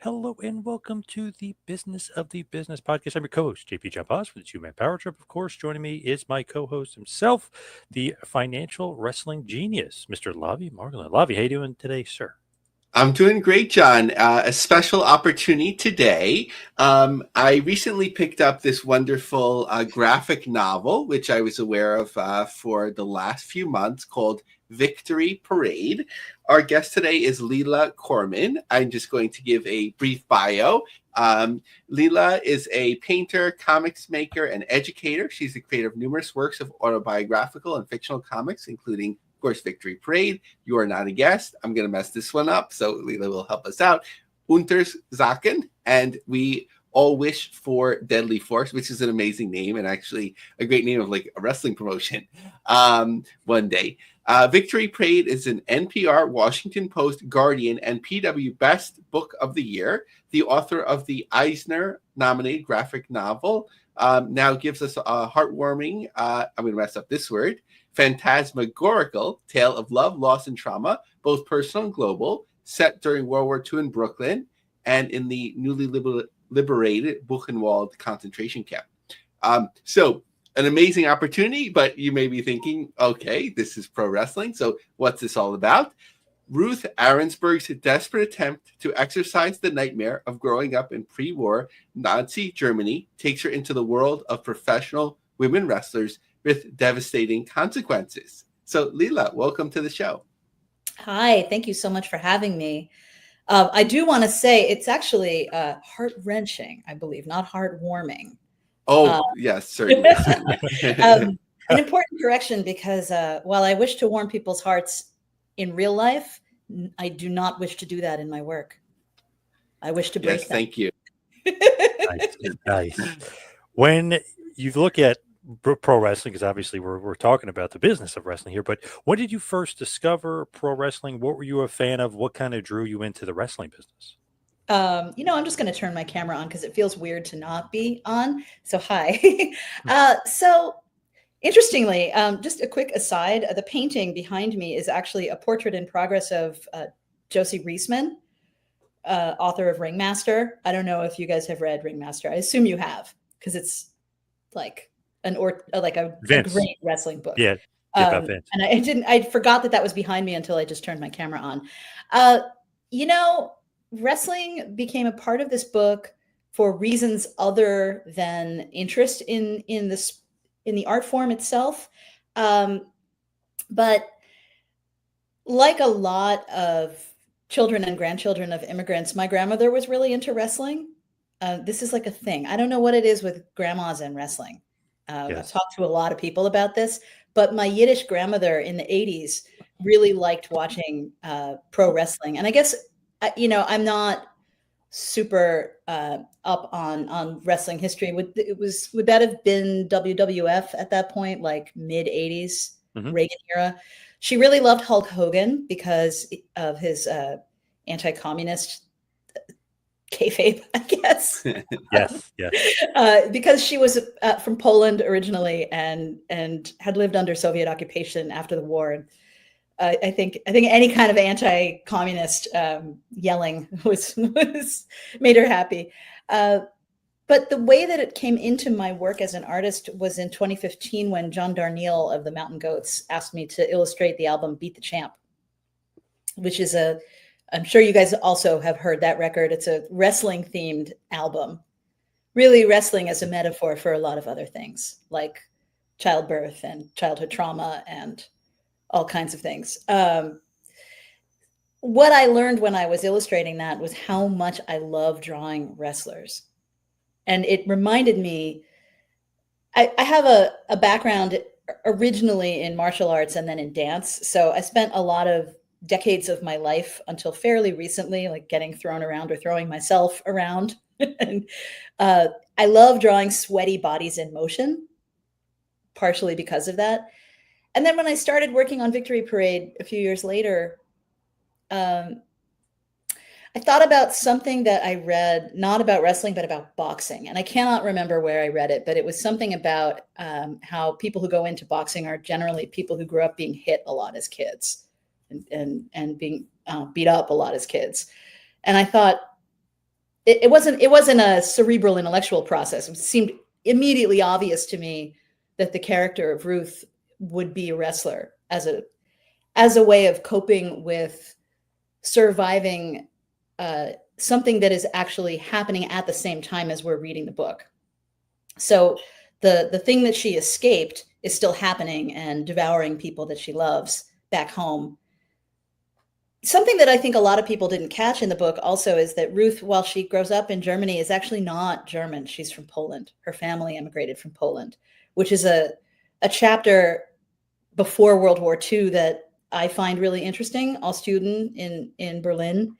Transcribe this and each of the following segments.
Hello and welcome to the Business of the Business podcast. I'm your co-host, JP John Boss, with the Two Man Power Trip. Of course, joining me is my co-host himself, the financial wrestling genius, Mr. Lavie Margolin. Lavie, how you doing today, sir? I'm doing great, John. A special opportunity today. I recently picked up this wonderful graphic novel, which I was aware of for the last few months, called Victory Parade. Our guest today is Leela Corman. I'm just going to give a brief bio. Leela is a painter, comics maker, and educator. She's the creator of numerous works of autobiographical and fictional comics, including, of course, Victory Parade, You Are Not a Guest. I'm going to mess this one up, so Leela will help us out. Unterzakhn, and We All Wish for Deadly Force, which is an amazing name and actually a great name of like a wrestling promotion one day. Victory Parade is an NPR, Washington Post, Guardian, and PW Best Book of the Year. The author of the Eisner-nominated graphic novel now gives us a heartwarming, I'm going to mess up this word, phantasmagorical tale of love, loss, and trauma, both personal and global, set during World War II in Brooklyn and in the newly liberated Buchenwald concentration camp. So an amazing opportunity, but you may be thinking, okay, this is pro wrestling, so what's this all about? Ruth Arensberg's desperate attempt to exorcise the nightmare of growing up in pre-war Nazi Germany takes her into the world of professional women wrestlers with devastating consequences. So, Leela, welcome to the show. Hi, thank you so much for having me. I do want to say it's actually heart-wrenching, I believe, not heartwarming. Oh, yes, certainly. An important correction, because while I wish to warm people's hearts in real life, I do not wish to do that in my work. I wish to break yes, that. Thank you. Nice. When you look at pro wrestling, because obviously we're talking about the business of wrestling here, but when did you first discover pro wrestling? What were you a fan of? What kind of drew you into the wrestling business? I'm just going to turn my camera on because it feels weird to not be on. So hi. So interestingly, just a quick aside, the painting behind me is actually a portrait in progress of Josie Reisman, author of Ringmaster. I don't know if you guys have read Ringmaster. I assume you have, because it's like a great wrestling book. Yeah, about Vince. And I forgot that was behind me until I just turned my camera on. Wrestling became a part of this book for reasons other than interest in the art form itself. But like a lot of children and grandchildren of immigrants, my grandmother was really into wrestling. This is like a thing. I don't know what it is with grandmas and wrestling. Yes. I've talked to a lot of people about this, but my Yiddish grandmother in the 80s really liked watching pro wrestling. And I guess, I'm not super up on wrestling history. Would that have been WWF at that point, like mid 80s, Reagan era? She really loved Hulk Hogan because of his anti-communist kayfabe, I guess. Yes. Because she was from Poland originally and had lived under Soviet occupation after the war. I think any kind of anti-communist yelling was made her happy. But the way that it came into my work as an artist was in 2015 when John Darnielle of the Mountain Goats asked me to illustrate the album Beat the Champ, which is I'm sure you guys also have heard that record. It's a wrestling themed album, really wrestling as a metaphor for a lot of other things like childbirth and childhood trauma and all kinds of things. What I learned when I was illustrating that was how much I love drawing wrestlers. And it reminded me, I have a background originally in martial arts and then in dance. So I spent a lot of decades of my life until fairly recently, like getting thrown around or throwing myself around. And I love drawing sweaty bodies in motion, partially because of that. And then when I started working on Victory Parade a few years later, I thought about something that I read, not about wrestling, but about boxing. And I cannot remember where I read it, but it was something about how people who go into boxing are generally people who grew up being hit a lot as kids and being beat up a lot as kids. And I thought, it wasn't a cerebral intellectual process. It seemed immediately obvious to me that the character of Ruth would be a wrestler as a way of coping with surviving something that is actually happening at the same time as we're reading the book. So the thing that she escaped is still happening and devouring people that she loves back home. Something that I think a lot of people didn't catch in the book also is that Ruth, while she grows up in Germany, is actually not German. She's from Poland. Her family immigrated from Poland, which is a chapter before World War II that I find really interesting, als Juden in Berlin.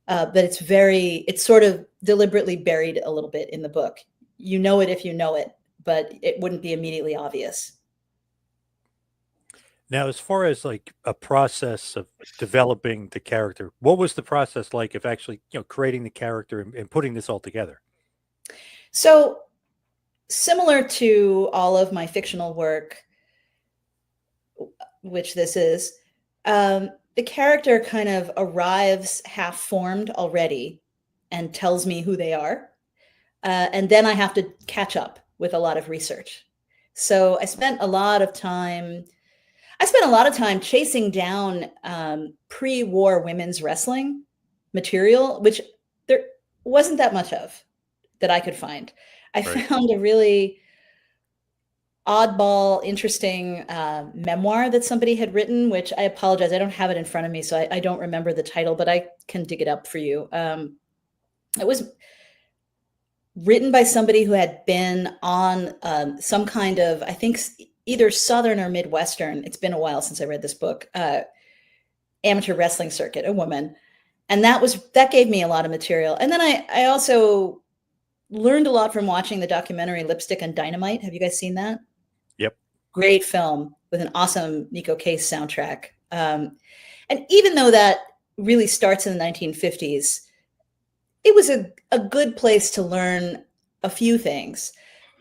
But it's sort of deliberately buried a little bit in the book. You know it if you know it, but it wouldn't be immediately obvious. Now, as far as like a process of developing the character, what was the process like of actually, creating the character and putting this all together? So similar to all of my fictional work, which this is, the character kind of arrives half formed already and tells me who they are. And then I have to catch up with a lot of research. So I spent a lot of time chasing down pre-war women's wrestling material, which there wasn't that much of that I could find. I found a really oddball, interesting memoir that somebody had written, which I apologize, I don't have it in front of me, so I don't remember the title, but I can dig it up for you. It was written by somebody who had been on some kind of, I think, either Southern or Midwestern, it's been a while since I read this book, amateur wrestling circuit, a woman. And that gave me a lot of material. And then I also learned a lot from watching the documentary Lipstick and Dynamite. Have you guys seen that? Yep. Great film with an awesome Nico Case soundtrack. And even though that really starts in the 1950s, it was a good place to learn a few things.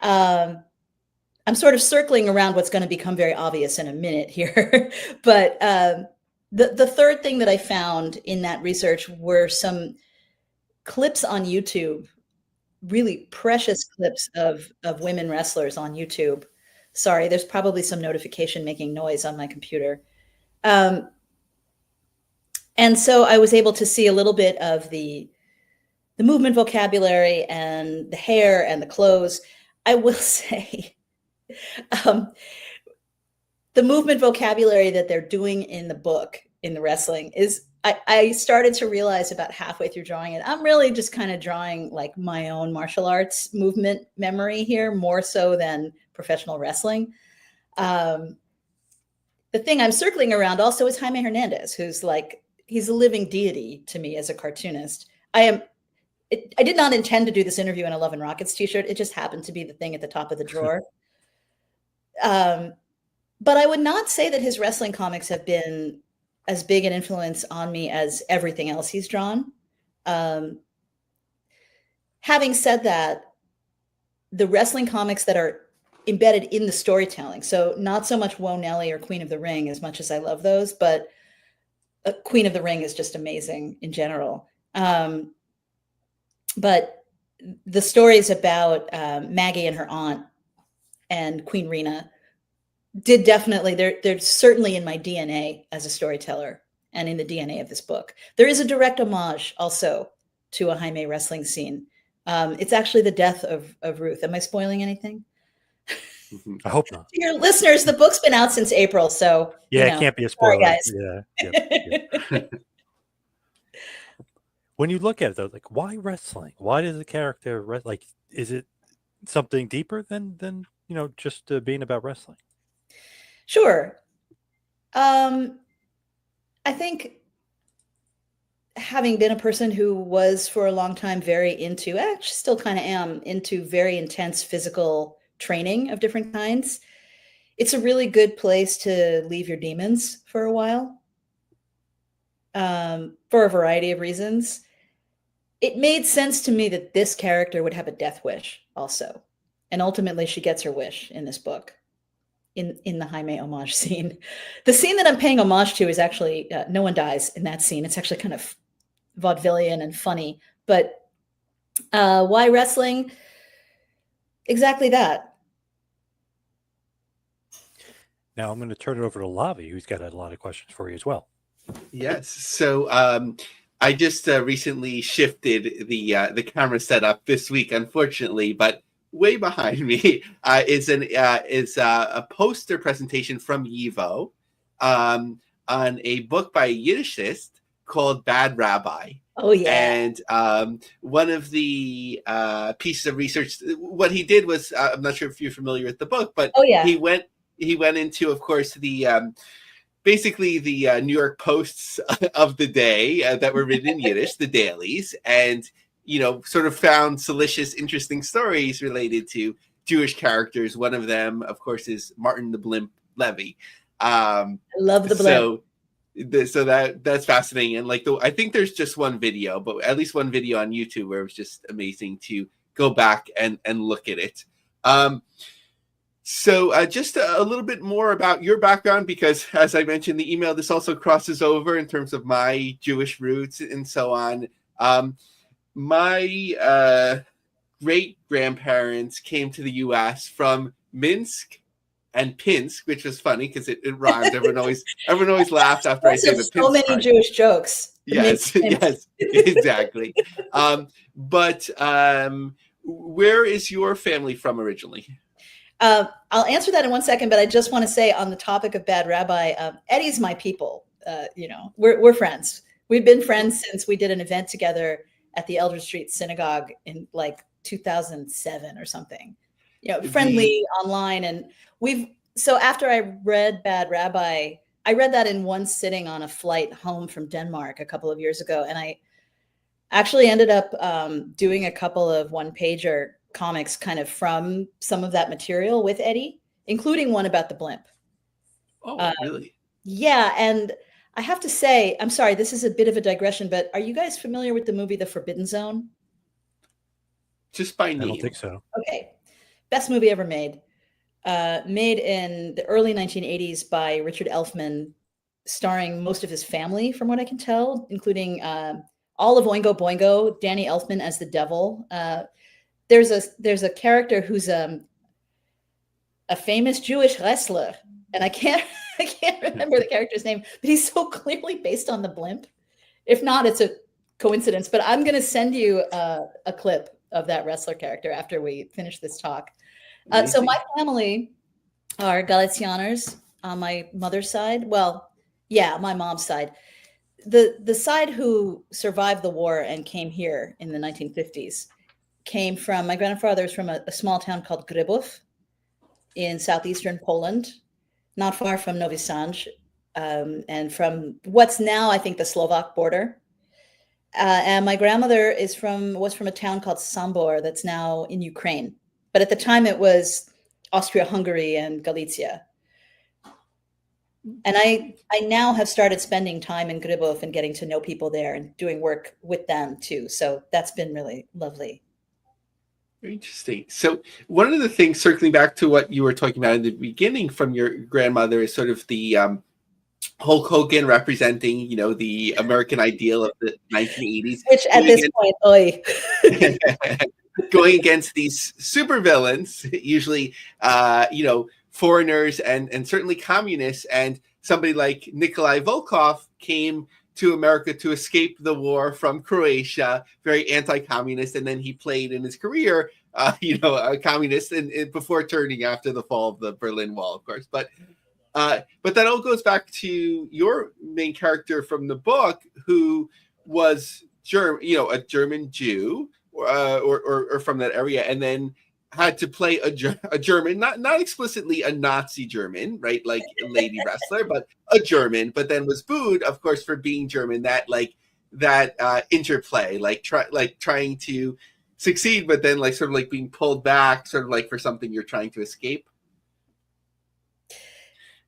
I'm sort of circling around what's going to become very obvious in a minute here. But the third thing that I found in that research were some clips on YouTube, really precious clips of women wrestlers on YouTube. Sorry, there's probably some notification making noise on my computer. And so I was able to see a little bit of the movement vocabulary and the hair and the clothes. I will say, the movement vocabulary that they're doing in the book, in the wrestling, is I started to realize about halfway through drawing it, I'm really just kind of drawing like my own martial arts movement memory here, more so than professional wrestling. The thing I'm circling around also is Jaime Hernandez, who's like, he's a living deity to me as a cartoonist. I did not intend to do this interview in a Love and Rockets t-shirt. It just happened to be the thing at the top of the drawer. But I would not say that his wrestling comics have been as big an influence on me as everything else he's drawn. Having said that, the wrestling comics that are embedded in the storytelling, so not so much Whoa Nelly or Queen of the Ring, as much as I love those, but Queen of the Ring is just amazing in general. But the stories about Maggie and her aunt and Queen Rena did definitely, they're certainly in my DNA as a storyteller and in the DNA of this book. There is a direct homage also to a Jaime wrestling scene. It's actually the death of Ruth. Am I spoiling anything? I hope not. To your listeners, the book's been out since April, so yeah, it can't be a spoiler. Sorry, guys. Yeah. When you look at it, though, like, why wrestling? Why does the character like? Is it something deeper than just being about wrestling? Sure. I think having been a person who was for a long time very into, actually still kind of am, into very intense physical training of different kinds, it's a really good place to leave your demons for a while, for a variety of reasons. It made sense to me that this character would have a death wish also. And ultimately she gets her wish in this book, in the Jaime homage scene. The scene that I'm paying homage to is actually, no one dies in that scene. It's actually kind of vaudevillian and funny, but Why wrestling? Exactly that. Now I'm going to turn it over to Lavie, who's got a lot of questions for you as well. Yes. So I just recently shifted the camera setup this week, unfortunately, but way behind me is a poster presentation from YIVO on a book by a Yiddishist called Bad Rabbi. Oh yeah. And one of the pieces of research, what he did was, I'm not sure if you're familiar with the book, but Oh yeah. he went into, of course, the basically the New York Posts of the day that were written in Yiddish, the dailies, and sort of found salacious, interesting stories related to Jewish characters. One of them, of course, is Martin the Blimp Levy. I love the blimp. So that's fascinating, and I think there's just one video, but at least one video on YouTube where it was just amazing to go back and look at it. So just a little bit more about your background, because as I mentioned in the email, this also crosses over in terms of my Jewish roots and so on. My great-grandparents came to the U.S. from Minsk and Pinsk, which was funny because it rhymed. Everyone always laughs after I say the Pinsk. So many part. Jewish jokes. Yes, yes, exactly. But where is your family from originally? I'll answer that in 1 second, but I just want to say on the topic of Bad Rabbi, Eddie's my people. We're friends. We've been friends since we did an event together at the Elder Street Synagogue in 2007 or something. Friendly online, and so after I read Bad Rabbi, I read that in one sitting on a flight home from Denmark a couple of years ago, and I actually ended up doing a couple of one-pager comics kind of from some of that material with Eddie, including one about the blimp. Oh, really? Yeah, and I have to say, I'm sorry, this is a bit of a digression, but are you guys familiar with the movie The Forbidden Zone? Just by name. I don't think so. Okay. Best movie ever made. Made in the early 1980s by Richard Elfman, starring most of his family, from what I can tell, including all of Oingo Boingo, Danny Elfman as the devil. There's a character who's a famous Jewish wrestler, and I can't remember the character's name, but he's so clearly based on the blimp. If not, it's a coincidence. But I'm going to send you a clip of that wrestler character after we finish this talk. So my family are Galicianers on my mother's side. Well, yeah, my mom's side. The side who survived the war and came here in the 1950s came from, my grandfather's from a small town called Grybów in southeastern Poland, not far from Novi Sad, and from what's now, I think, the Slovak border. And my grandmother was from a town called Sambor that's now in Ukraine. But at the time it was Austria-Hungary and Galicia. And I now have started spending time in Grybów and getting to know people there and doing work with them too. So that's been really lovely. Very interesting. So one of the things, circling back to what you were talking about in the beginning from your grandmother, is sort of the Hulk Hogan representing, the American ideal of the 1980s. Which at this point, going against these supervillains, usually, foreigners and certainly communists. And somebody like Nikolai Volkov came to America to escape the war from Croatia, very anti-communist, and then he played in his career, a communist, and before turning after the fall of the Berlin Wall, of course. But that all goes back to your main character from the book, who was a German Jew, or from that area, and then had to play a German, not explicitly a Nazi German, right, like a lady wrestler, but a German, but then was booed, of course, for being German. That interplay, trying to succeed, but then sort of being pulled back, sort of for something you're trying to escape.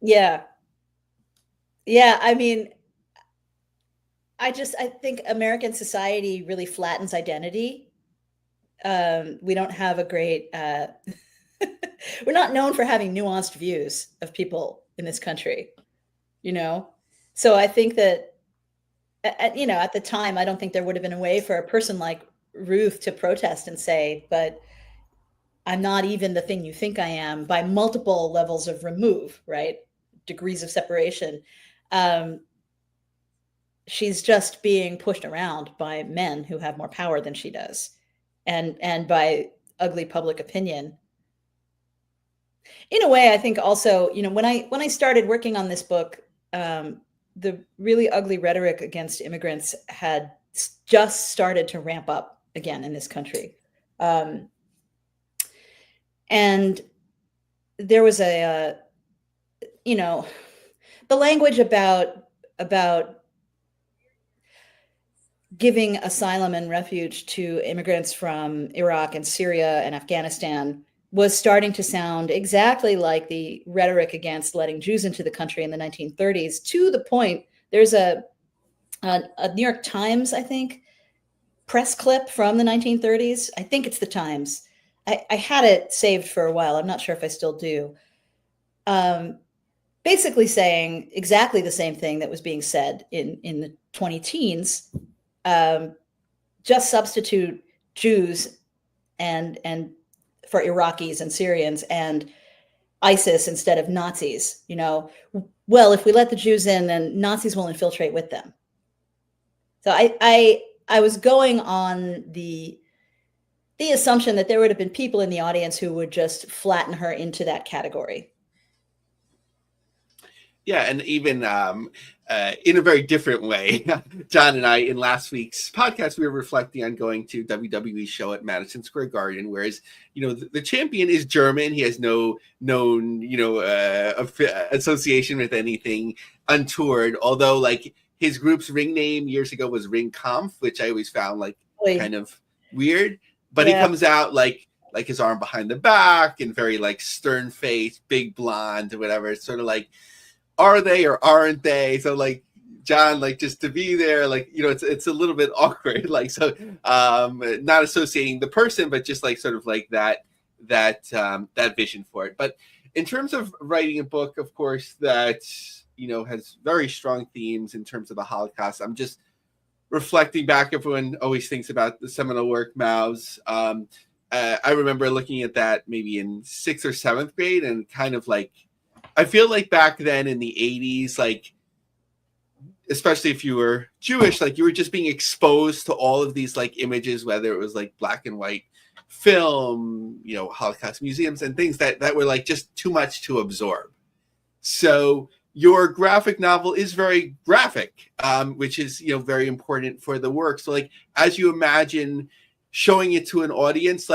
Yeah. I mean, I think American society really flattens identity. We don't have a great, we're not known for having nuanced views of people in this country, So I think that, at the time, I don't think there would have been a way for a person like Ruth to protest and say, but I'm not even the thing you think I am, by multiple levels of remove, right? Degrees of separation. She's just being pushed around by men who have more power than she does, and by ugly public opinion. In a way, I think also, when I started working on this book, the really ugly rhetoric against immigrants had just started to ramp up again in this country. And there was the language about giving asylum and refuge to immigrants from Iraq and Syria and Afghanistan was starting to sound exactly like the rhetoric against letting Jews into the country in the 1930s, to the point there's a New York Times, I think, press clip from the 1930s. I think it's the Times. I had it saved for a while. I'm not sure if I still do. Basically saying exactly the same thing that was being said in the 20-teens. Just substitute Jews and for Iraqis and Syrians and ISIS instead of Nazis. Well, if we let the Jews in, then Nazis will infiltrate with them. So I was going on the assumption that there would have been people in the audience who would just flatten her into that category. Yeah, and even in a very different way, John and I, in last week's podcast, we were reflecting on going to WWE's show at Madison Square Garden, whereas, the champion is German. He has no known, association with anything untoward, although, like, his group's ring name years ago was Ring Kampf, which I always found, kind of weird. But yeah. He comes out, like his arm behind the back and very, stern face, big blonde or whatever. It's sort of like, are they or aren't they? So, John, just to be there, it's a little bit awkward. Not associating the person, but just sort of that vision for it. But in terms of writing a book, of course, that has very strong themes in terms of the Holocaust. I'm just reflecting back. Everyone always thinks about the seminal work, Maus. I remember looking at that maybe in 6th or 7th grade, and kind of I feel like back then in the 80s, especially if you were Jewish, you were just being exposed to all of these images, whether it was black and white film, Holocaust museums and things that were just too much to absorb. So your graphic novel is very graphic, which is, very important for the work. So as you imagine showing it to an audience,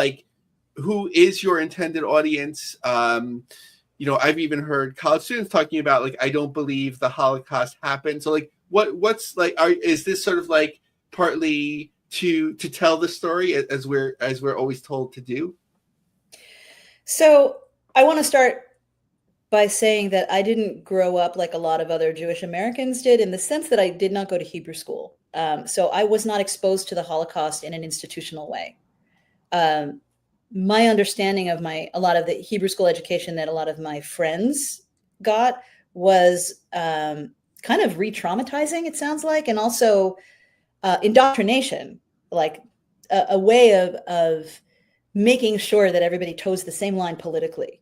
who is your intended audience? I've even heard college students talking about I don't believe the Holocaust happened. So what's is this sort of partly to tell the story as we're always told to do? So I want to start by saying that I didn't grow up like a lot of other Jewish Americans did, in the sense that I did not go to Hebrew school. So I was not exposed to the Holocaust in an institutional way. My understanding of a lot of the Hebrew school education that a lot of my friends got was kind of re-traumatizing, it sounds like, and also indoctrination, a way of making sure that everybody toes the same line politically,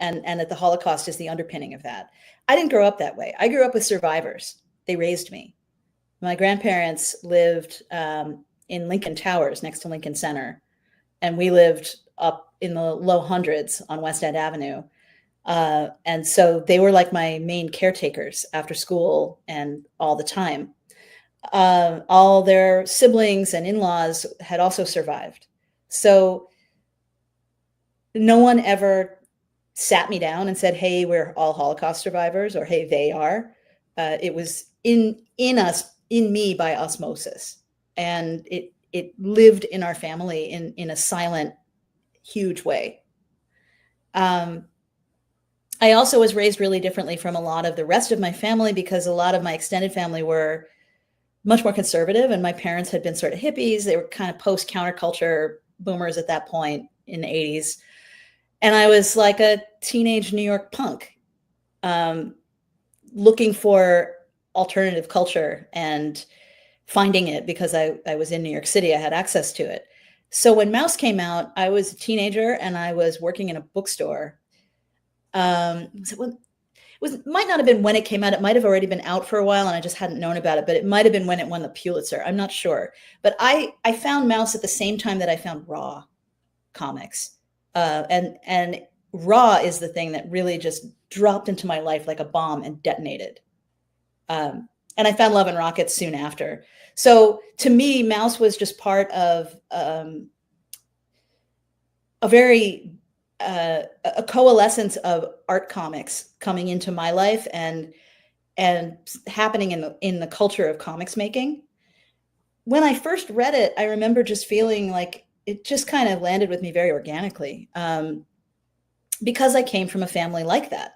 and that the Holocaust is the underpinning of that. I didn't grow up that way. I grew up with survivors. They raised me. My grandparents lived in Lincoln Towers next to Lincoln Center, and we lived up in the low hundreds on West End Avenue. And so they were my main caretakers after school and all the time. All their siblings and in-laws had also survived. So no one ever sat me down and said, hey, we're all Holocaust survivors, or hey, they are. It was in me by osmosis. And it lived in our family in a silent, huge way. I also was raised really differently from a lot of the rest of my family, because a lot of my extended family were much more conservative, and my parents had been sort of hippies. They were kind of post-counterculture boomers at that point in the 80s. And I was like a teenage New York punk, looking for alternative culture and finding it because I was in New York City. I had access to it. So when Mouse came out, I was a teenager and I was working in a bookstore. Might not have been when it came out. It might have already been out for a while and I just hadn't known about it, but it might have been when it won the Pulitzer. I'm not sure. But I found Mouse at the same time that I found Raw comics. And Raw is the thing that really just dropped into my life like a bomb and detonated. And I found Love and Rockets soon after. So to me, Mouse was just part of a coalescence of art comics coming into my life and happening in the culture of comics making. When I first read it, I remember just feeling like it just kind of landed with me very organically, because I came from a family like that.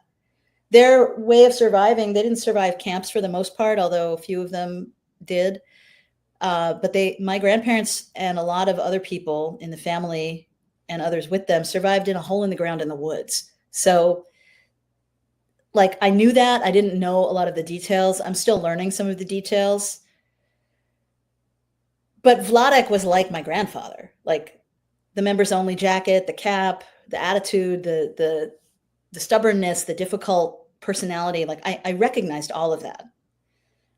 Their way of surviving, they didn't survive camps for the most part, although a few of them did. But my grandparents and a lot of other people in the family and others with them survived in a hole in the ground in the woods. So like, I knew that. I didn't know a lot of the details. I'm still learning some of the details. But Vladek was like my grandfather, like the members only jacket, the cap, the attitude, the stubbornness, the difficult personality. Like I recognized all of that.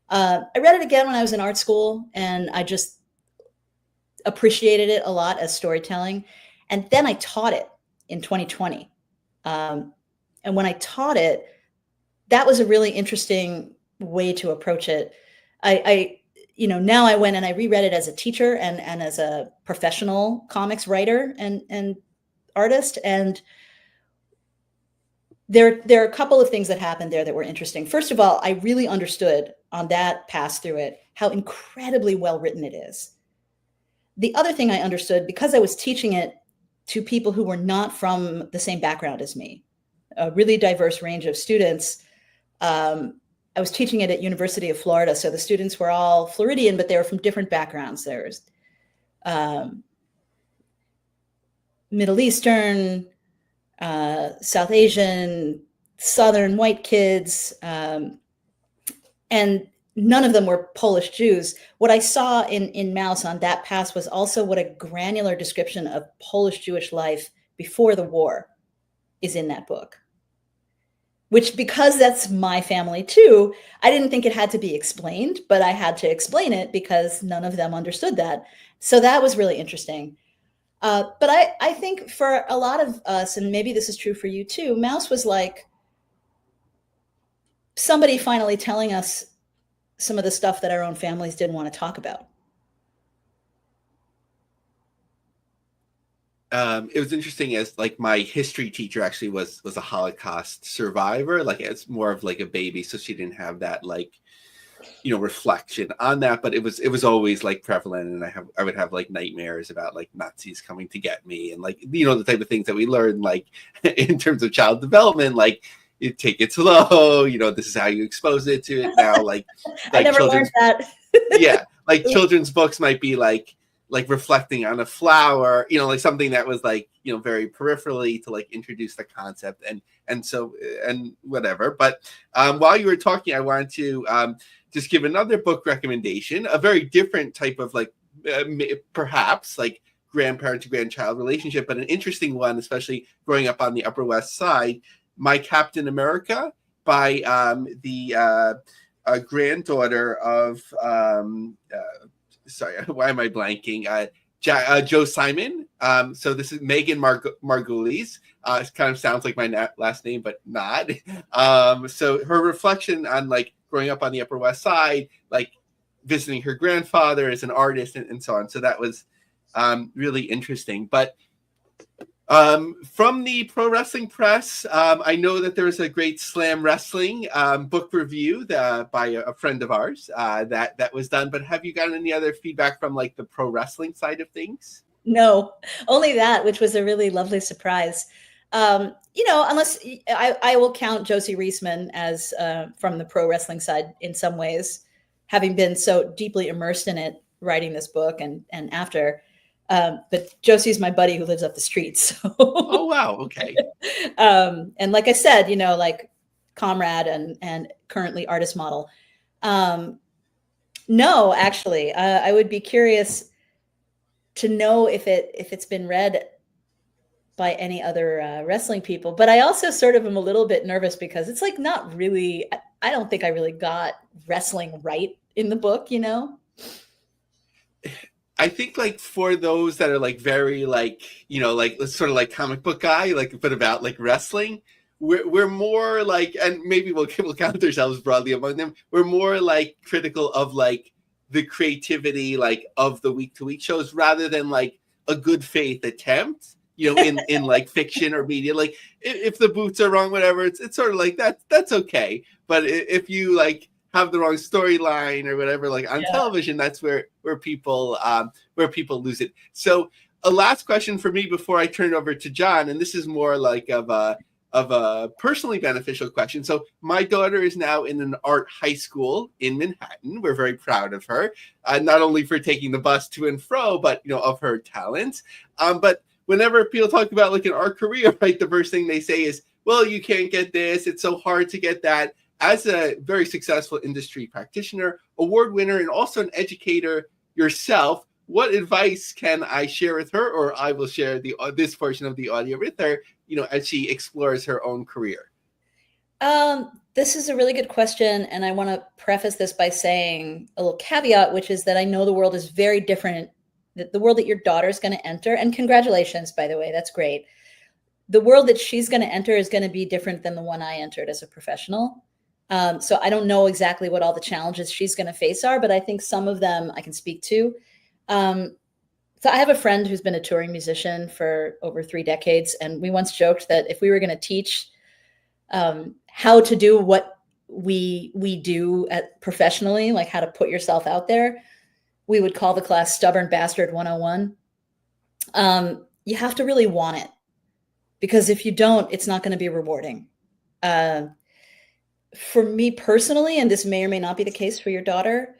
I read it again when I was in art school and I just appreciated it a lot as storytelling. And then I taught it in 2020. And when I taught it, that was a really interesting way to approach it. Now I went and I reread it as a teacher and as a professional comics writer and artist. And there are a couple of things that happened there that were interesting. First of all, I really understood on that pass through it how incredibly well written it is. The other thing I understood, because I was teaching it to people who were not from the same background as me, a really diverse range of students. I was teaching it at University of Florida, so the students were all Floridian, but they were from different backgrounds. There's Middle Eastern, South Asian, Southern white kids, and none of them were Polish Jews. What I saw in Mouse on that pass was also what a granular description of Polish Jewish life before the war is in that book. Which, because that's my family too, I didn't think it had to be explained, but I had to explain it because none of them understood that. So that was really interesting. But I think for a lot of us, and maybe this is true for you too, Mouse was like somebody finally telling us some of the stuff that our own families didn't want to talk about. It was interesting as like my history teacher actually was a Holocaust survivor. Like it's more of like a baby, so she didn't have that like, reflection on that. But it was always like prevalent, and I would have like nightmares about like Nazis coming to get me, and like the type of things that we learn like in terms of child development, like you take it slow. This is how you expose it to it now. Like I never learned that. Yeah, like children's books might be like reflecting on a flower, like something that was like, very peripherally to like introduce the concept and whatever. But while you were talking, I wanted to just give another book recommendation, a very different type of like, perhaps like grandparent to grandchild relationship, but an interesting one, especially growing up on the Upper West Side, My Captain America by the granddaughter of, sorry, why am I blanking? Joe Simon. So this is Megan Margulies. It kind of sounds like my last name, but not. So her reflection on like growing up on the Upper West Side, like visiting her grandfather as an artist and so on. So that was really interesting. But from the Pro Wrestling Press, I know that there was a great Slam Wrestling book review by a friend of ours that was done. But have you gotten any other feedback from like the pro wrestling side of things? No, only that, which was a really lovely surprise. Unless I will count Josie Reisman as from the pro wrestling side in some ways, having been so deeply immersed in it, writing this book and after. But Josie's my buddy who lives up the street. So. Oh, wow. Okay. And like I said, like comrade and currently artist model. No, actually, I would be curious to know if it's been read by any other wrestling people. But I also sort of am a little bit nervous because it's like not really. I don't think I really got wrestling right in the book. You know. I think like for those that are like very like like sort of like comic book guy like but about like wrestling, we're more like, and maybe we'll count ourselves broadly among them. We're more like critical of like the creativity like of the week to week shows rather than like a good faith attempt. In like fiction or media, like if the boots are wrong, whatever, it's sort of like that's okay. But if you like have the wrong storyline or whatever, like on television, that's where people lose it. So a last question for me before I turn it over to John, and this is more like of a personally beneficial question. So my daughter is now in an art high school in Manhattan. We're very proud of her, not only for taking the bus to and fro, but of her talents. But whenever people talk about like an art career, right, the first thing they say is, well, you can't get this. It's so hard to get that. As a very successful industry practitioner, award winner, and also an educator yourself, what advice can I share with her, or I will share this portion of the audio with her, as she explores her own career? This is a really good question, and I want to preface this by saying a little caveat, which is that I know the world is very different. The world that your daughter is going to enter, and congratulations, by the way, that's great. The world that she's going to enter is going to be different than the one I entered as a professional. So I don't know exactly what all the challenges she's going to face are, but I think some of them I can speak to. So I have a friend who's been a touring musician for over 3 decades, and we once joked that if we were going to teach how to do what we do professionally, like how to put yourself out there, we would call the class Stubborn Bastard 101. You have to really want it, because if you don't, it's not going to be rewarding. For me personally, and this may or may not be the case for your daughter,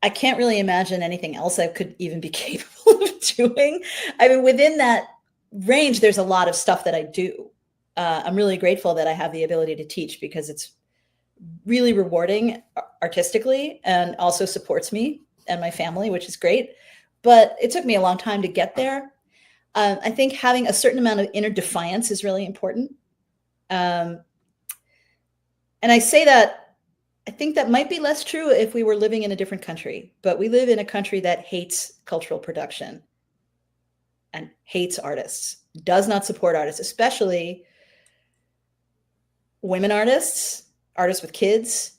I can't really imagine anything else I could even be capable of doing. I mean, within that range, there's a lot of stuff that I do. I'm really grateful that I have the ability to teach, because it's really rewarding artistically and also supports me and my family, which is great. But it took me a long time to get there. I think having a certain amount of inner defiance is really important. And I say that, I think that might be less true if we were living in a different country, but we live in a country that hates cultural production and hates artists, does not support artists, especially women artists, artists with kids,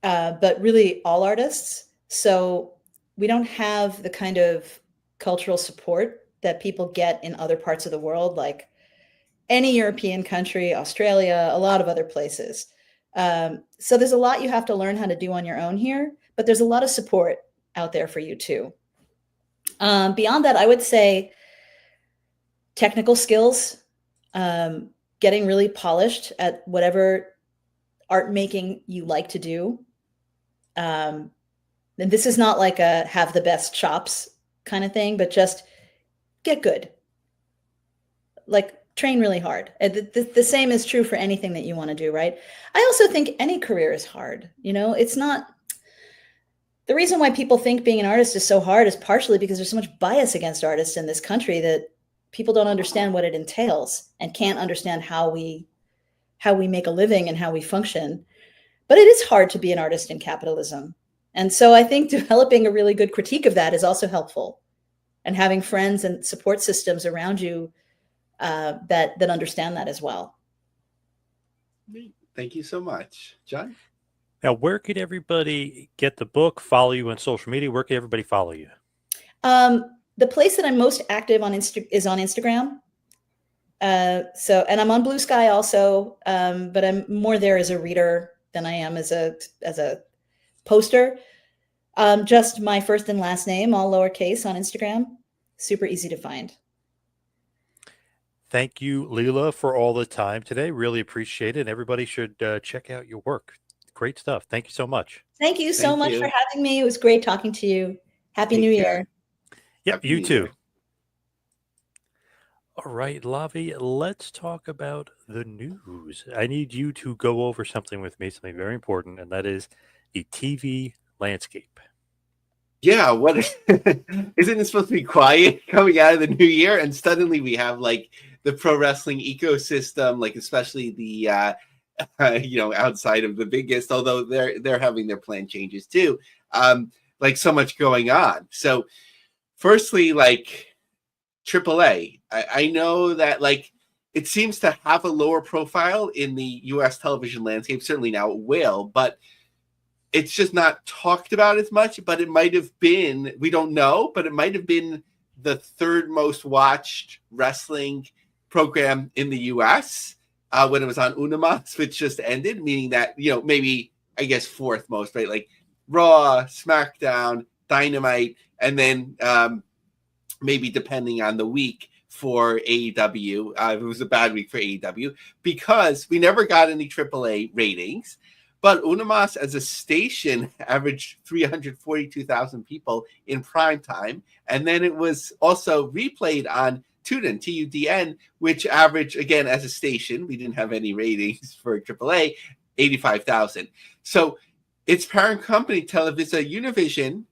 but really all artists. So we don't have the kind of cultural support that people get in other parts of the world, like any European country, Australia, a lot of other places. So there's a lot you have to learn how to do on your own here, but there's a lot of support out there for you too. Beyond that, I would say technical skills, getting really polished at whatever art making you like to do. And this is not like a have the best chops kind of thing, but just get good. Like train really hard. The same is true for anything that you want to do, right? I also think any career is hard. It's not, the reason why people think being an artist is so hard is partially because there's so much bias against artists in this country that people don't understand what it entails and can't understand how we make a living and how we function. But it is hard to be an artist in capitalism. And so I think developing a really good critique of that is also helpful, and having friends and support systems around you that understand that as well. Thank you so much, John. Now, where could everybody get the book, follow you on social media? Where can everybody follow you? The place that I'm most active on is on Instagram. And I'm on Blue Sky also, but I'm more there as a reader than I am as a poster. Just my first and last name, all lowercase, on Instagram. Super easy to find. Thank you, Leela, for all the time today. Really appreciate it. And everybody should check out your work. Great stuff. Thank you so much. Thank you so much for having me. It was great talking to you. Happy New Year. Yep, you too. All right, Lavie, let's talk about the news. I need you to go over something with me, something very important, and that is the TV landscape. Yeah, what isn't it supposed to be quiet coming out of the new year? And suddenly we have like the pro wrestling ecosystem, like especially the outside of the biggest, although they're having their plan changes too. Like so much going on. So firstly, like AAA, I know that like it seems to have a lower profile in the US television landscape. Certainly now it will, but it's just not talked about as much. But it might have been, we don't know, but it might have been the third most watched wrestling program in the US when it was on Unimas, which just ended, meaning that, maybe, I guess, fourth most, right? Like Raw, SmackDown, Dynamite, and then maybe depending on the week for AEW. It was a bad week for AEW because we never got any AAA ratings. But Unimas as a station averaged 342,000 people in prime time. And then it was also replayed on Tudun, TUDN, which averaged, again, as a station, we didn't have any ratings for AAA, 85,000. So its parent company, Televisa Univision,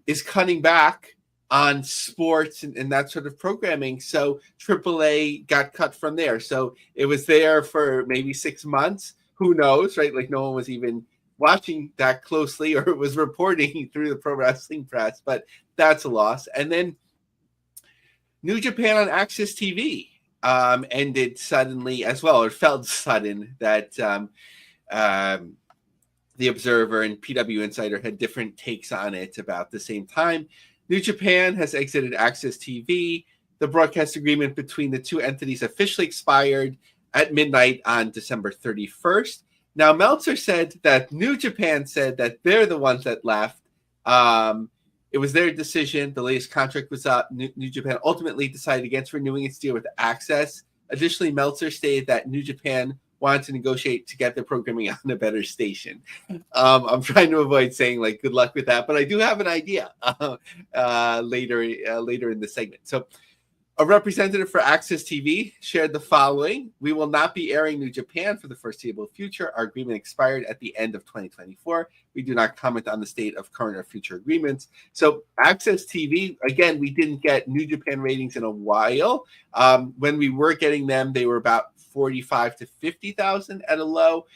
is cutting back on sports and that sort of programming. So AAA got cut from there. So it was there for maybe 6 months. Who knows, right? Like no one was even watching that closely or was reporting through the pro wrestling press, but that's a loss. And then New Japan on Access TV ended suddenly as well, or felt sudden that The Observer and PW Insider had different takes on it about the same time. New Japan has exited Access TV. The broadcast agreement between the two entities officially expired at midnight on December 31st. Now, Meltzer said that New Japan said that they're the ones that left. It was their decision. The latest contract was up. New Japan ultimately decided against renewing its deal with Access. Additionally, Meltzer stated that New Japan wanted to negotiate to get their programming on a better station. I'm trying to avoid saying like good luck with that, but I do have an idea later in the segment. So a representative for Access TV shared the following: "We will not be airing New Japan for the foreseeable future. Our agreement expired at the end of 2024. We do not comment on the state of current or future agreements." So Access TV, again, we didn't get New Japan ratings in a while. When we were getting them, they were about 45 to 50,000 at a low.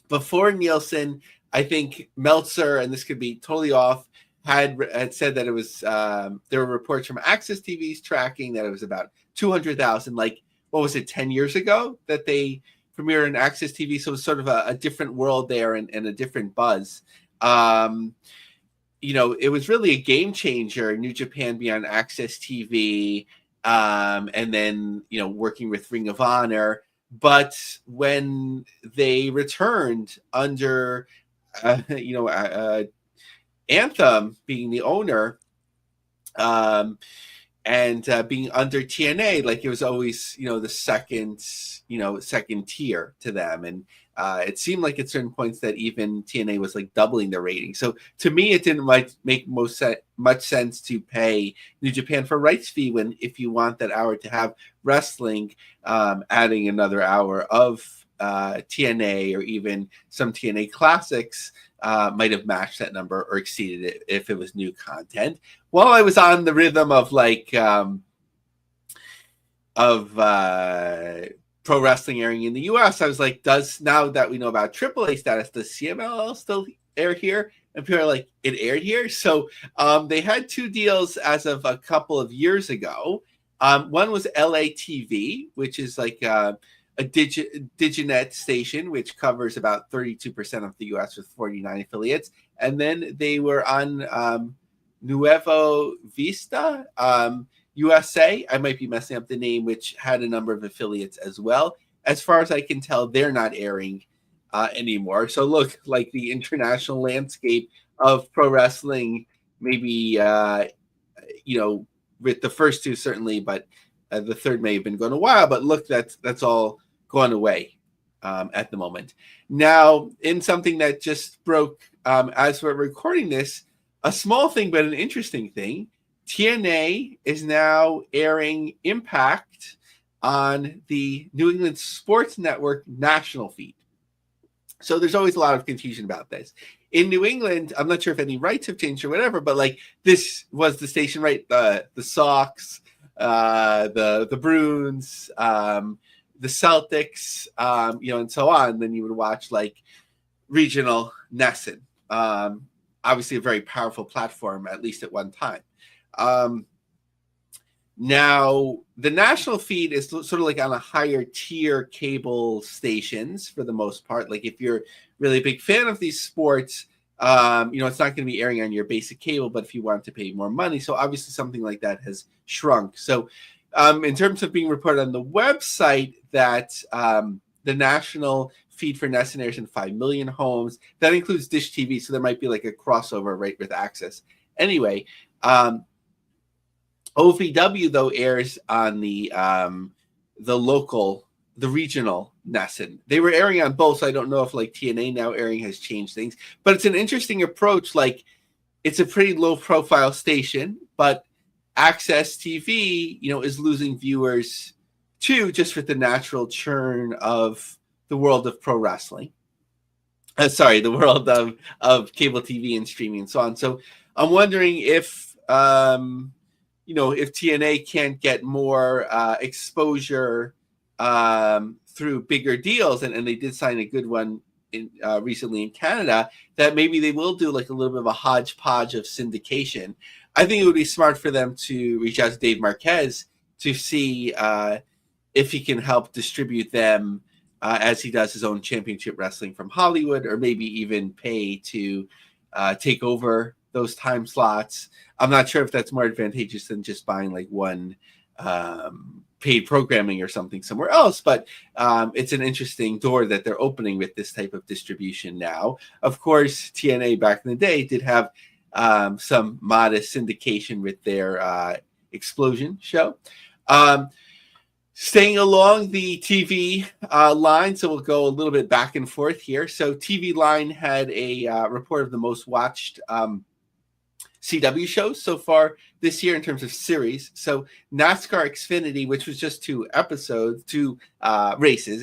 Before Nielsen, I think Meltzer, and this could be totally off, had said that it was there were reports from Access TV's tracking that it was about 200,000. Like, what was it, 10 years ago that they premiered in Access TV? So it was sort of a different world there and a different buzz. It was really a game changer. New Japan being on Access TV, and then working with Ring of Honor. But when they returned under Anthem being the owner, and being under TNA, like it was always, the second tier to them. And it seemed like at certain points that even TNA was like doubling their rating. So to me, it didn't make much sense to pay New Japan for rights fee when, if you want that hour to have wrestling, adding another hour of TNA or even some TNA classics might have matched that number or exceeded it if it was new content. While I was on the rhythm of pro wrestling airing in the US, I was like, now that we know about AAA status, does CMLL still air here? And people are like, it aired here? So they had two deals as of a couple of years ago. One was LATV, which is like a Diginet station, which covers about 32% of the US with 49 affiliates. And then they were on Nuevo Vista, USA. I might be messing up the name, which had a number of affiliates as well. As far as I can tell, they're not airing anymore. So look, like the international landscape of pro wrestling, maybe, with the first two certainly, but the third may have been gone a while. But look, that's all gone away at the moment. Now, in something that just broke as we're recording this, a small thing but an interesting thing, TNA is now airing Impact on the New England Sports Network national feed. So there's always a lot of confusion about this. in New England, I'm not sure if any rights have changed or whatever, but like this was the station, right? The Sox, the Bruins, the Celtics, and so on. Then you would watch like regional NESN. Obviously, a very powerful platform, at least at one time. Now, the national feed is sort of like on a higher tier cable stations for the most part. Like if you're really a big fan of these sports, it's not going to be airing on your basic cable, but if you want to pay more money. So obviously something like that has shrunk. So in terms of being reported on the website that the national feed for NESN airs in 5 million homes. That includes Dish TV, so there might be like a crossover right with access. Anyway, OVW though airs on the regional NESN. They were airing on both, so I don't know if like TNA now airing has changed things. But it's an interesting approach. Like it's a pretty low profile station, but Access TV, is losing viewers too, just with the natural churn of the world of pro wrestling. The world of cable TV and streaming and so on. So I'm wondering if if TNA can't get more exposure through bigger deals, and they did sign a good one recently in Canada, that maybe they will do like a little bit of a hodgepodge of syndication. I think it would be smart for them to reach out to Dave Marquez to see if he can help distribute them as he does his own Championship Wrestling from Hollywood, or maybe even pay to take over those time slots. I'm not sure if that's more advantageous than just buying like one paid programming or something somewhere else, but it's an interesting door that they're opening with this type of distribution now. Of course, TNA back in the day did have some modest syndication with their Explosion show. Staying along the TV line, so we'll go a little bit back and forth here. So TV Line had a report of the most watched CW shows so far this year in terms of series. So NASCAR Xfinity, which was just two races,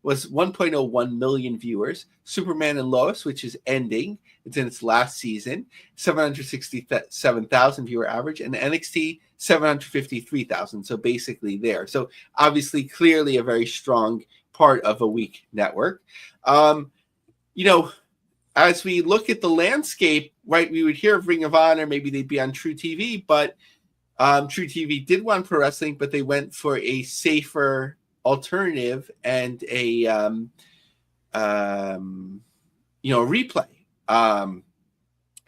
was 1.01 million viewers. Superman and Lois, which is ending, it's in its last season, 767,000 viewer average, and NXT 753,000. So basically there. So obviously, clearly a very strong part of a weak network. As we look at the landscape, right, we would hear of Ring of Honor, maybe they'd be on True TV, but True TV did want pro wrestling, but they went for a safer alternative and a replay.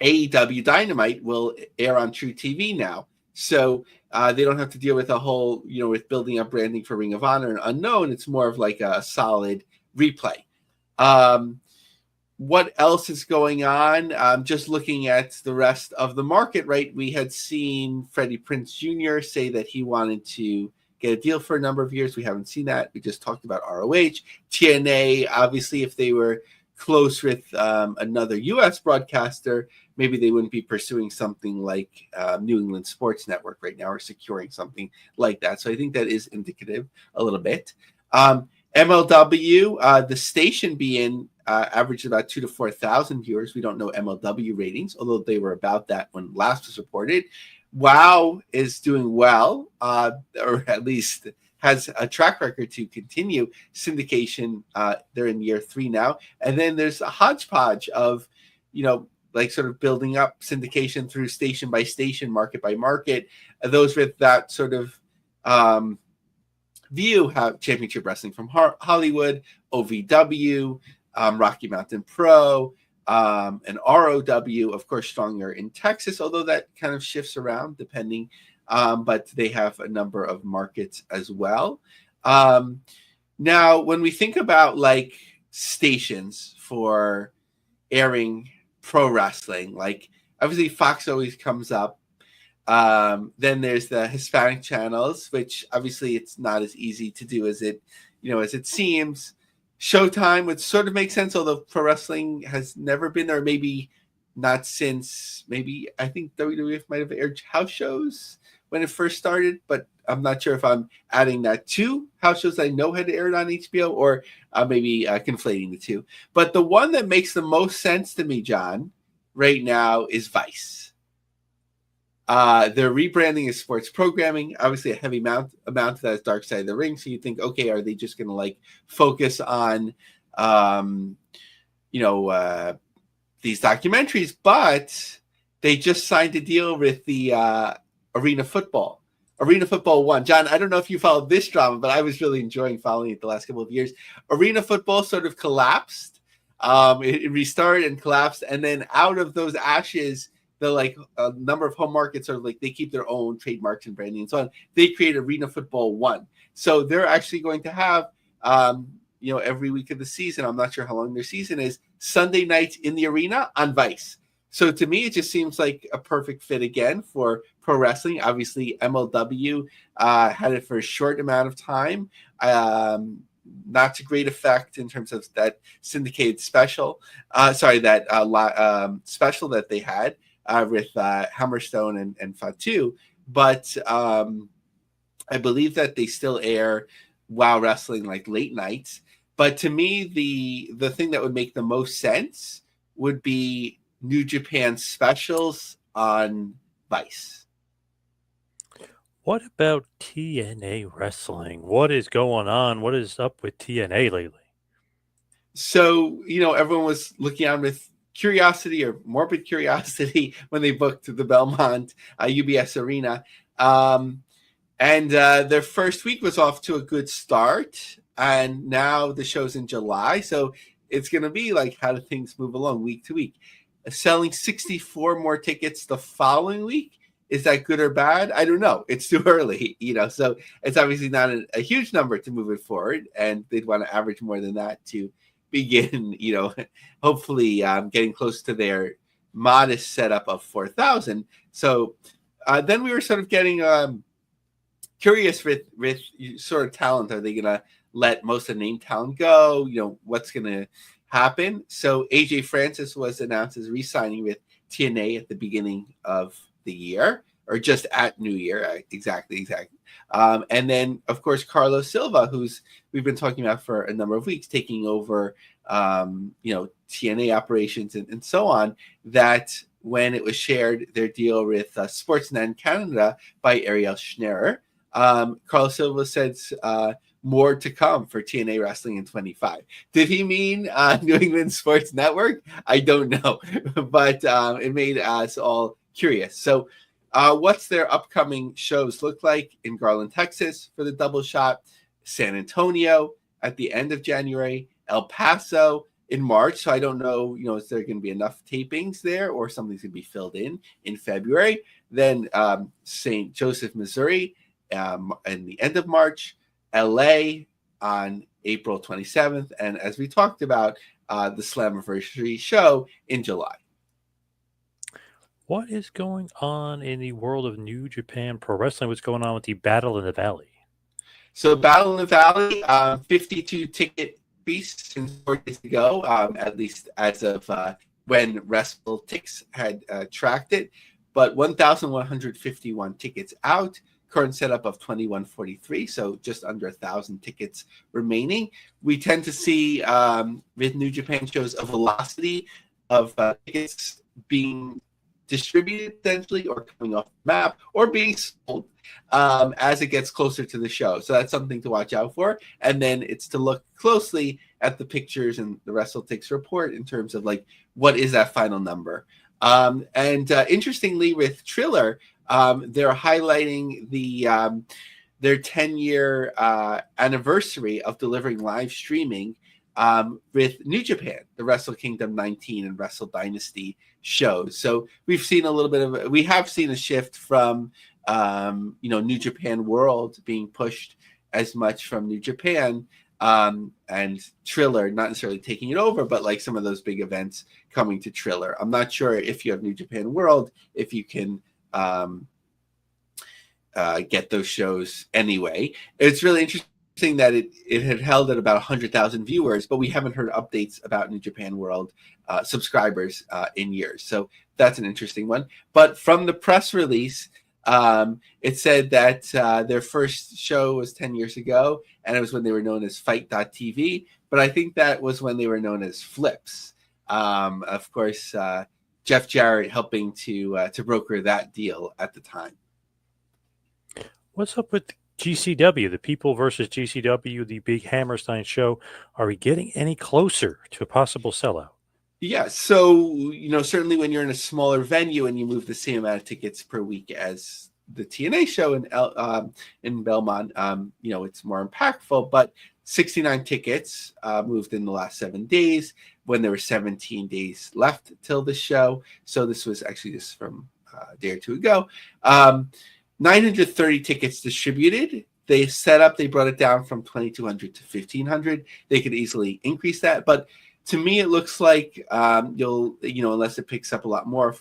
AEW Dynamite will air on True TV now, so they don't have to deal with a whole, with building up branding for Ring of Honor and Unknown. It's more of like a solid replay. What else is going on? Just looking at the rest of the market, right? We had seen Freddie Prinze Jr. say that he wanted to get a deal for a number of years. We haven't seen that. We just talked about ROH. TNA, obviously, if they were close with another U.S. broadcaster, maybe they wouldn't be pursuing something like New England Sports Network right now, or securing something like that. So I think that is indicative a little bit. MLW, the station being averaged about 2,000 to 4,000 viewers. We don't know MLW ratings, although they were about that when last was reported. WoW is doing well, or at least has a track record to continue syndication. They're in year 3 now. And then there's a hodgepodge of, like sort of building up syndication through station by station, market by market. Those with that sort of view have Championship Wrestling from Hollywood, OVW, Rocky Mountain Pro, and ROW, of course, stronger in Texas, although that kind of shifts around depending. But they have a number of markets as well. Now, when we think about like stations for airing pro wrestling, like obviously Fox always comes up. Then there's the Hispanic channels, which obviously it's not as easy to do as it seems. Showtime would sort of make sense, although pro wrestling has never been there, maybe not since, maybe I think WWF might have aired house shows when it first started, but I'm not sure if I'm adding that to house shows I know had aired on HBO, or maybe conflating the two. But the one that makes the most sense to me, John, right now is Vice. They're rebranding as sports programming. Obviously, a heavy amount of that is Dark Side of the Ring. So you think, okay, are they just going to like focus on, these documentaries? But they just signed a deal with the Arena Football 1. John, I don't know if you followed this drama, but I was really enjoying following it the last couple of years. Arena Football sort of collapsed. It restarted and collapsed, and then out of those ashes, the like a number of home markets are like they keep their own trademarks and branding and so on. They create Arena Football 1, so they're actually going to have every week of the season. I'm not sure how long their season is. Sunday nights in the arena on Vice. So to me, it just seems like a perfect fit again for pro wrestling. Obviously, MLW had it for a short amount of time. Not to great effect in terms of that syndicated special. Special that they had with Hammerstone and Fatu. But I believe that they still air WoW Wrestling like late nights. But to me, the thing that would make the most sense would be New Japan specials on Vice. What about TNA wrestling? What is going on? What is up with TNA lately? So, everyone was looking on with curiosity or morbid curiosity when they booked the Belmont UBS Arena. And their first week was off to a good start. And now the show's in July. So it's going to be like, how do things move along week to week? Selling 64 more tickets the following week. Is that good or bad? I don't know. It's too early, so it's obviously not a huge number to move it forward. And they'd want to average more than that to begin, hopefully getting close to their modest setup of 4,000. So then we were sort of getting curious with sort of talent. Are they going to let most of the name talent go? What's going to happen? So AJ Francis was announced as re-signing with TNA at the beginning of the year, or just at New Year. Exactly. And then, of course, Carlos Silva, who's we've been talking about for a number of weeks, taking over, TNA operations and so on, that when it was shared, their deal with Sportsnet Canada by Ariel Schnerer, Carlos Silva said more to come for TNA Wrestling in 25. Did he mean New England Sports Network? I don't know, but it made us all curious. So what's their upcoming shows look like? In Garland, Texas for the double shot, San Antonio at the end of January, El Paso in March. So I don't know, is there going to be enough tapings there or something's going to be filled in February? Then St. Joseph, Missouri in the end of March, LA on April 27th. And as we talked about, the Slammiversary show in July. What is going on in the world of New Japan Pro Wrestling? What's going on with the Battle in the Valley? So Battle in the Valley, 52 ticket piece since 4 days ago, at least as of when WrestleTix had tracked it. But 1,151 tickets out. Current setup of 2,143, so just under 1,000 tickets remaining. We tend to see with New Japan shows a velocity of tickets being distributed essentially, or coming off the map, or being sold as it gets closer to the show. So that's something to watch out for. And then it's to look closely at the pictures and the WrestleTix report in terms of like, what is that final number? And interestingly, with Triller, they're highlighting their 10-year anniversary of delivering live streaming with New Japan, the Wrestle Kingdom 19 and Wrestle Dynasty shows. So we have seen a shift from New Japan World being pushed as much from New Japan, and Triller not necessarily taking it over, but like some of those big events coming to Triller. I'm not sure if you have New Japan World, if you can get those shows anyway. It's really interesting that it had held at about 100,000 viewers, but we haven't heard updates about New Japan World subscribers in years. So that's an interesting one. But from the press release, It said that their first show was 10 years ago, and it was when they were known as Fight.tv. But I think that was when they were known as Flips. Of course, Jeff Jarrett helping to broker that deal at the time. What's up with GCW, the People versus GCW, the big Hammerstein show? Are we getting any closer to a possible sellout? Yeah, so certainly when you're in a smaller venue and you move the same amount of tickets per week as the TNA show in Belmont, it's more impactful. But 69 tickets moved in the last 7 days when there were 17 days left till the show. So this was actually just from a day or two ago. 930 tickets distributed. They brought it down from 2,200 to 1,500. They could easily increase that, but to me, it looks like unless it picks up a lot more,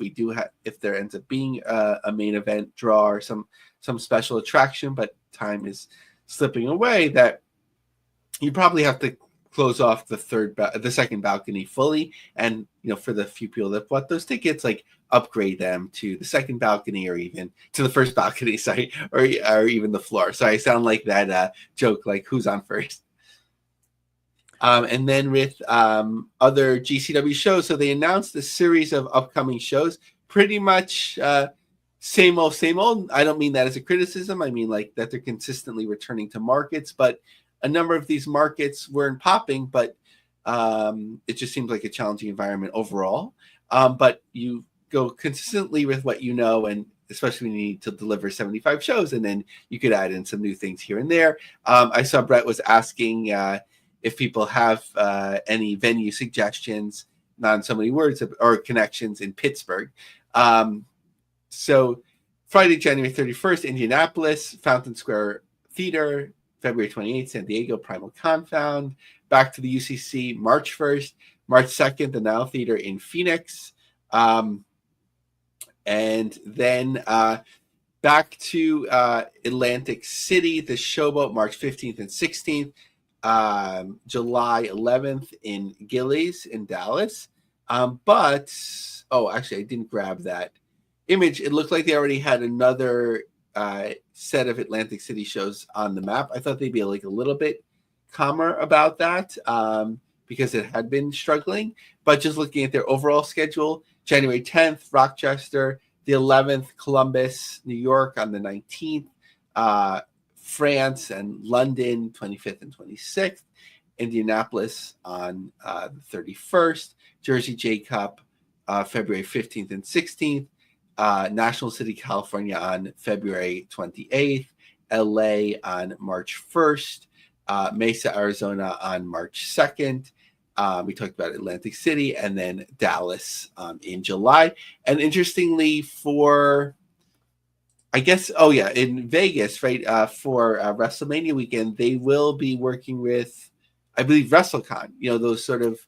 if there ends up being a main event draw or some special attraction, but time is slipping away, that you probably have to close off the second balcony fully, and for the few people that bought those tickets, like upgrade them to the second balcony or even to the first balcony, sorry, or even the floor. Sorry, I sound like that joke, like who's on first. And then with other GCW shows, so they announced a series of upcoming shows, pretty much same old, same old. I don't mean that as a criticism. I mean like that they're consistently returning to markets, but a number of these markets weren't popping, but it just seems like a challenging environment overall. But you go consistently with what you know, and especially when you need to deliver 75 shows, and then you could add in some new things here and there. I saw Brett was asking if people have any venue suggestions, not in so many words, or connections in Pittsburgh. So Friday, January 31st, Indianapolis, Fountain Square Theater. February 28th, San Diego, Primal Confound. Back to the UCC, March 1st. March 2nd, the Now Theater in Phoenix. And then back to Atlantic City, the Showboat, March 15th and 16th. July 11th in Gillies in Dallas. Actually, I didn't grab that image. It looked like they already had another set of Atlantic City shows on the map. I thought they'd be like a little bit calmer about that because it had been struggling. But just looking at their overall schedule, January 10th, Rochester, the 11th, Columbus, New York on the 19th, France and London, 25th and 26th, Indianapolis on the 31st, Jersey J Cup, February 15th and 16th, National City, California on February 28th, LA on March 1st, Mesa, Arizona on March 2nd. We talked about Atlantic City, and then Dallas in July. And interestingly, in Vegas, right, for WrestleMania weekend, they will be working with, I believe, WrestleCon. Those sort of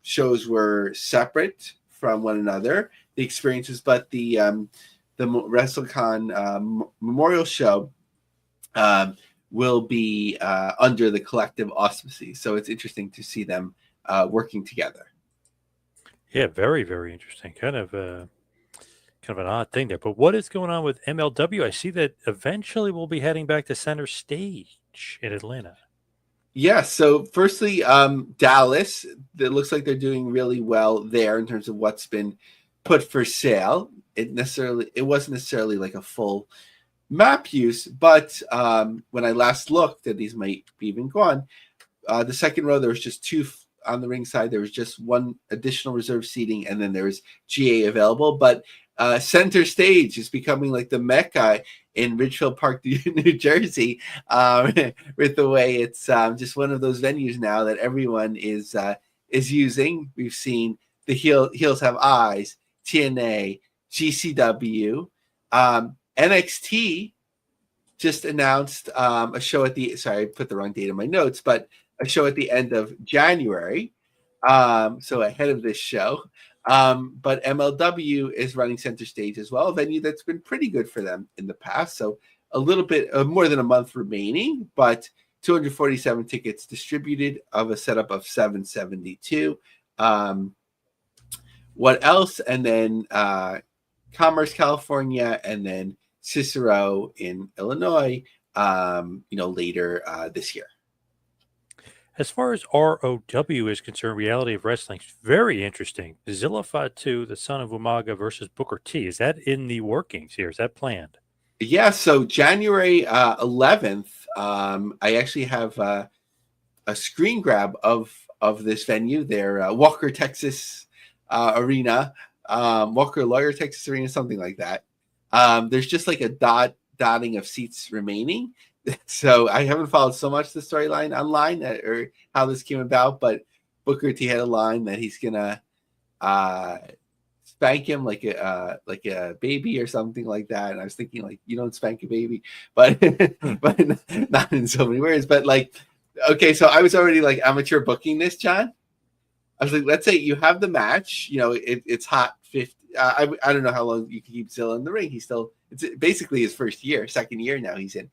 shows were separate from one another, the experiences, but the WrestleCon Memorial Show will be under the collective auspices. So it's interesting to see them working together. Yeah, very, very interesting. Kind of an odd thing there. But what is going on with MLW? I see that eventually we'll be heading back to center stage in Atlanta. Yeah, so firstly, Dallas, it looks like they're doing really well there in terms of what's been put for sale. It wasn't necessarily like a full map use, but when I last looked, and these might be even gone, the second row, there was just two on the ring side. There was just one additional reserve seating, and then there was GA available. But center stage is becoming like the mecca in Ridgefield Park, New Jersey, with the way it's just one of those venues now that everyone is using. We've seen the Heels Have Eyes, TNA, GCW, NXT just announced a show I put the wrong date in my notes, but a show at the end of January, so ahead of this show. But MLW is running center stage as well, a venue that's been pretty good for them in the past. So a little bit more than a month remaining, but 247 tickets distributed of a setup of 772. What else? And then Commerce, California, and then Cicero in Illinois, later this year. As far as ROW is concerned, Reality of Wrestling, very interesting. Zilla Fatu, the son of Umaga versus Booker T. Is that in the workings here? Is that planned? Yeah, so January 11th, I actually have a screen grab of this venue, their Walker, Texas arena, Walker Lawyer, Texas arena, something like that. There's just like a dotting of seats remaining. So I haven't followed so much the storyline online or how this came about, but Booker T had a line that he's gonna spank him like a baby or something like that. And I was thinking, like, you don't spank a baby, but but not in so many words. But like, okay, so I was already like amateur booking this, John. I was like, let's say you have the match, it's hot 50. I don't know how long you can keep Zilla in the ring. It's basically his second year now he's in.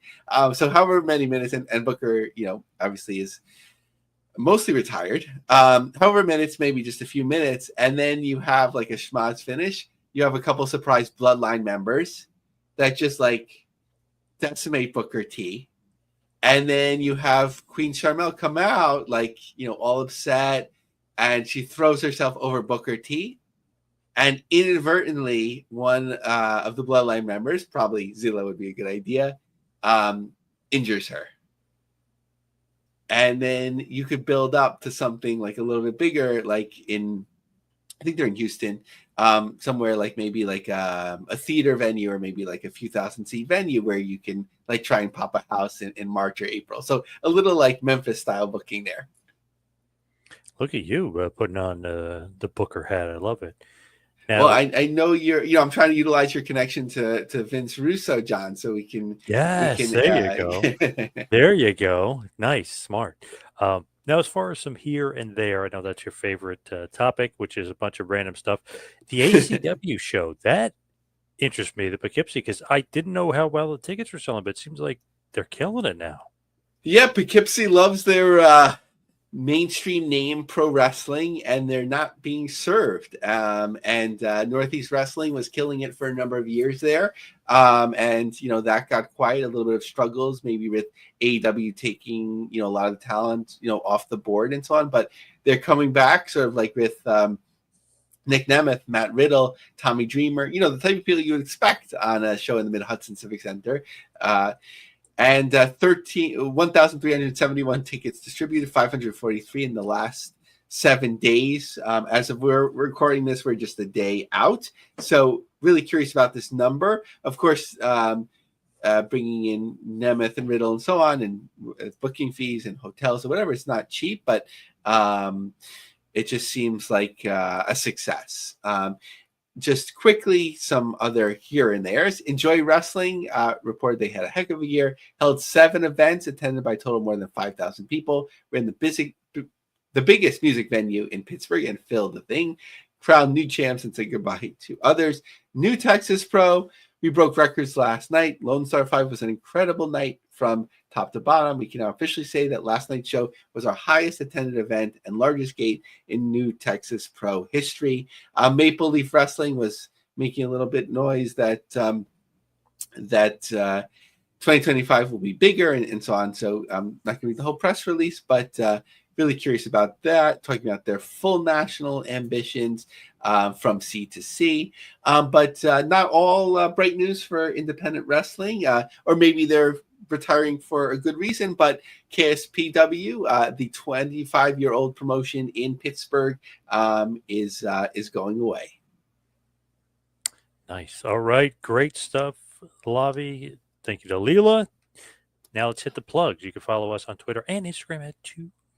So however many minutes, and Booker, obviously is mostly retired. However minutes, maybe just a few minutes, and then you have like a schmoz finish. You have a couple surprise Bloodline members that just like decimate Booker T. And then you have Queen Sharmell come out like, all upset, and she throws herself over Booker T. And inadvertently, one of the Bloodline members, probably Zilla would be a good idea, injures her. And then you could build up to something like a little bit bigger, like I think they're in Houston, somewhere like maybe like a theater venue or maybe like a few thousand-seat venue where you can like try and pop a house in March or April. So a little like Memphis style booking there. Look at you putting on the Booker hat. I love it. Now, well, I know I'm trying to utilize your connection to Vince Russo, John, so we can. Yes, there you go. There you go. Nice, smart. Now, as far as some here and there, I know that's your favorite topic, which is a bunch of random stuff. The ACW show, that interests me, the Poughkeepsie, because I didn't know how well the tickets were selling, but it seems like they're killing it now. Yeah, Poughkeepsie loves their mainstream name pro wrestling, and they're not being served. And Northeast Wrestling was killing it for a number of years there. And that got quiet, a little bit of struggles, maybe with AEW taking, a lot of the talent, off the board and so on. But they're coming back sort of like with Nick Nemeth, Matt Riddle, Tommy Dreamer, the type of people you would expect on a show in the Mid-Hudson Civic Center. And 1,371 tickets distributed, 543 in the last 7 days. As of we're recording this, we're just a day out. So really curious about this number. Of course, bringing in Nemeth and Riddle and so on, and booking fees and hotels or whatever, it's not cheap, but it just seems like a success. Just quickly, some other here and there's. Enjoy Wrestling reported they had a heck of a year, held 7 events, attended by a total more than 5,000 people. We're in the biggest music venue in Pittsburgh and filled the thing. Crowned new champs and said goodbye to others. New Texas Pro, we broke records last night. Lone Star 5 was an incredible night from top to bottom. We can now officially say that last night's show was our highest attended event and largest gate in New Texas Pro history. Maple Leaf Wrestling was making a little bit noise that 2025 will be bigger and so on. So I'm not going to read the whole press release, but really curious about that, talking about their full national ambitions from sea to sea. But not all bright news for independent wrestling, or maybe they're retiring for a good reason, but KSPW, the 25-year-old promotion in Pittsburgh, is going away. Nice. All right. Great stuff, Lavie. Thank you to Leela. Now let's hit the plugs. You can follow us on Twitter and Instagram at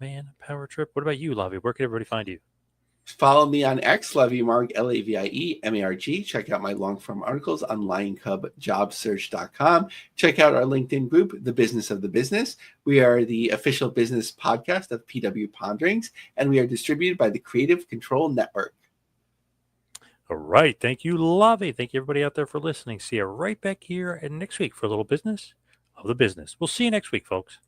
2Man Power Trip. What about you, Lavie? Where can everybody find you? Follow me on X, Lavie Marg, LAVIE-MARG. Check out my long-form articles on LionCubJobSearch.com. Check out our LinkedIn group, The Business of the Business. We are the official business podcast of PW Ponderings, and we are distributed by the Creative Control Network. All right. Thank you, Lavie. Thank you, everybody out there, for listening. See you right back here and next week for a little business of the business. We'll see you next week, folks.